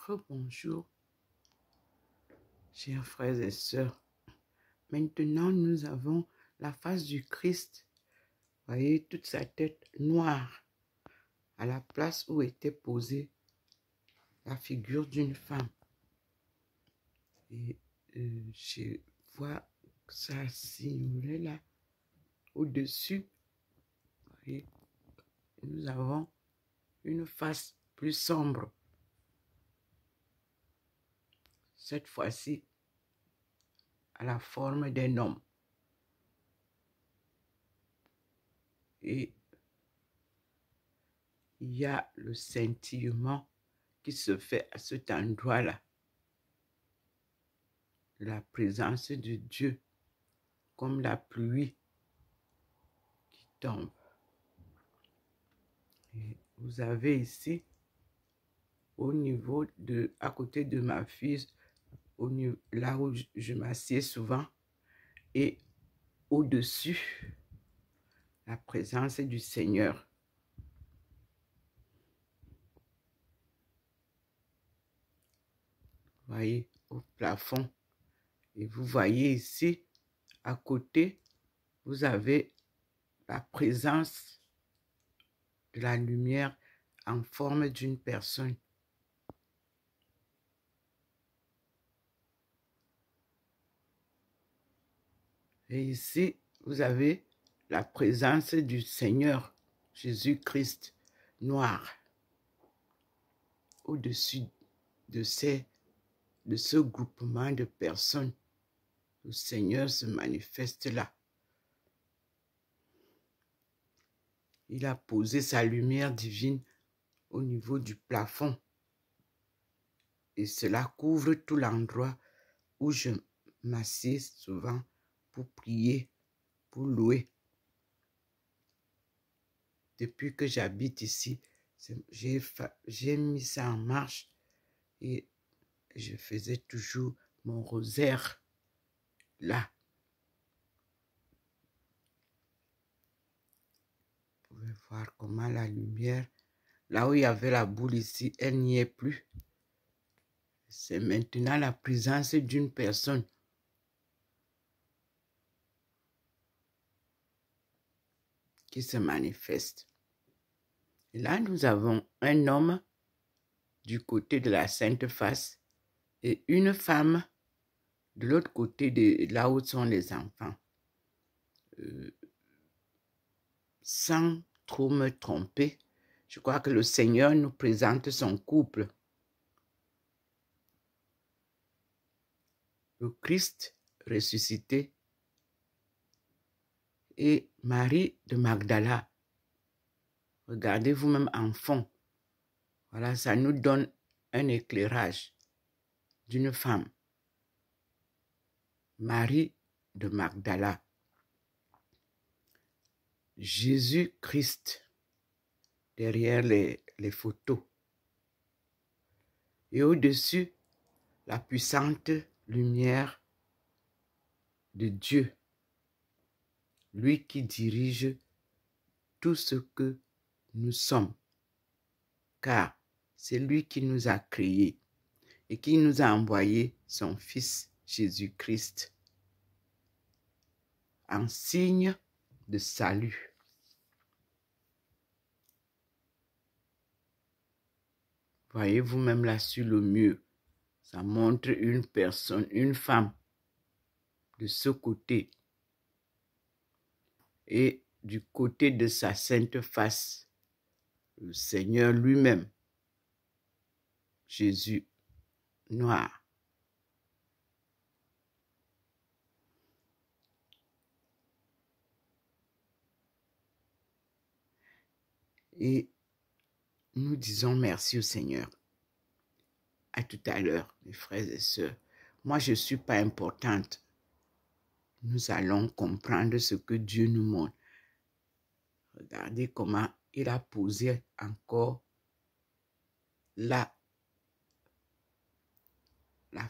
Rebonjour, chers frères et sœurs. Maintenant, nous avons la face du Christ. Voyez, toute sa tête noire à la place où était posée la figure d'une femme. Et je vois ça simulé là, au-dessus. Voyez, nous avons une face plus sombre. Cette fois-ci, à la forme d'un homme. Et il y a le scintillement qui se fait à cet endroit-là. La présence de Dieu, comme la pluie qui tombe. Et vous avez ici, au niveau de, à côté de ma fille, là où je m'assieds souvent, et au-dessus, la présence du Seigneur. Vous voyez, au plafond. Et vous voyez ici, à côté, vous avez la présence de la lumière en forme d'une personne. Et ici, vous avez la présence du Seigneur Jésus-Christ noir au-dessus de ce groupement de personnes. Le Seigneur se manifeste là. Il a posé sa lumière divine au niveau du plafond. Et cela couvre tout l'endroit où je m'assieds souvent pour prier, pour louer. Depuis que j'habite ici, j'ai mis ça en marche et je faisais toujours mon rosaire là. Vous pouvez voir comment la lumière, là où il y avait la boule ici, elle n'y est plus. C'est maintenant la présence d'une personne. Qui se manifeste. Et là, nous avons un homme du côté de la Sainte Face et une femme de l'autre côté de là où sont les enfants. Sans trop me tromper, je crois que le Seigneur nous présente son couple. Le Christ ressuscité et Marie de Magdala. Regardez vous-même en fond. Voilà, ça nous donne un éclairage d'une femme. Marie de Magdala. Jésus-Christ derrière les photos. Et au-dessus, la puissante lumière de Dieu. Lui qui dirige tout ce que nous sommes. Car c'est lui qui nous a créés et qui nous a envoyé son Fils Jésus-Christ en signe de salut. Voyez vous-même là sur le mur, ça montre une personne, une femme de ce côté. Et du côté de sa sainte face, le Seigneur lui-même, Jésus noir. Et nous disons merci au Seigneur. À tout à l'heure, mes frères et sœurs. Moi, je ne suis pas importante. Nous allons comprendre ce que Dieu nous montre. Regardez comment il a posé encore la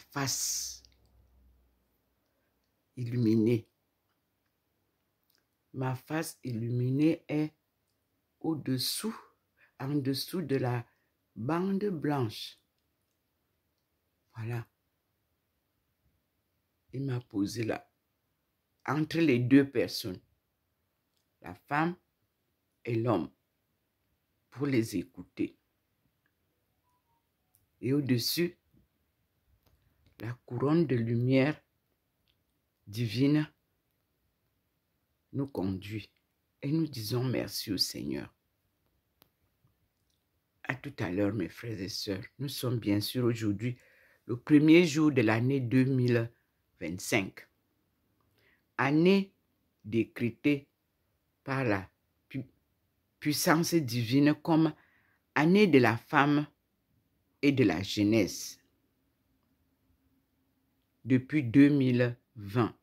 face illuminée. Ma face illuminée est au-dessous, en dessous de la bande blanche. Voilà. Il m'a posé là, entre les deux personnes, la femme et l'homme, pour les écouter. Et au-dessus, la couronne de lumière divine nous conduit. Et nous disons merci au Seigneur. À tout à l'heure, mes frères et sœurs. Nous sommes bien sûr aujourd'hui le premier jour de l'année 2025. Année décrétée par la puissance divine comme année de la femme et de la jeunesse. Depuis 2020.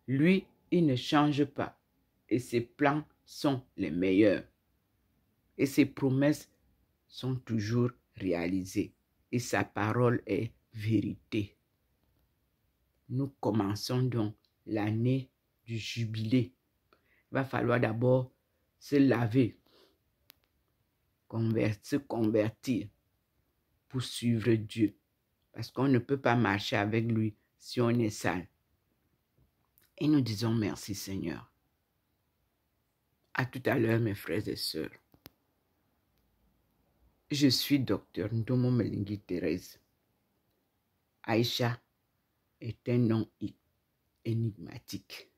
Lui, il ne change pas et ses plans sont les meilleurs. Et ses promesses sont toujours réalisées et sa parole est vérité. Nous commençons donc l'année du jubilé. Il va falloir d'abord se laver, se convertir pour suivre Dieu. Parce qu'on ne peut pas marcher avec lui si on est sale. Et nous disons merci Seigneur. À tout à l'heure mes frères et sœurs. Je suis docteur Ndomo Melingi Thérèse. Aïcha est un nom énigmatique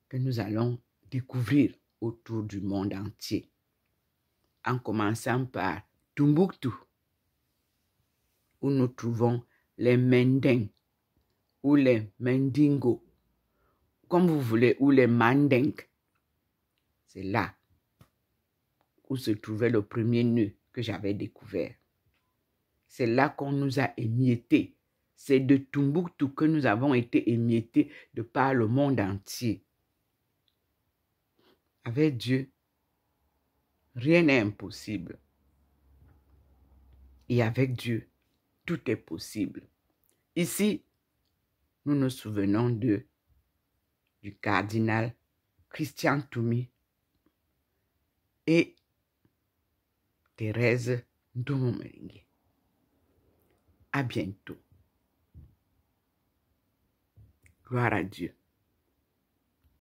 que nous allons découvrir autour du monde entier. En commençant par Tombouctou, où nous trouvons les Mendeng, ou les Mendingo, comme vous voulez, ou les Mandeng. C'est là où se trouvait le premier nœud que j'avais découvert. C'est là qu'on nous a émiettés. C'est de Tombouctou que nous avons été émiettés de par le monde entier. Avec Dieu, rien n'est impossible. Et avec Dieu, tout est possible. Ici, nous nous souvenons du cardinal Christian Toumi et Thérèse Ndomo Melingi. À bientôt. Gloire à Dieu.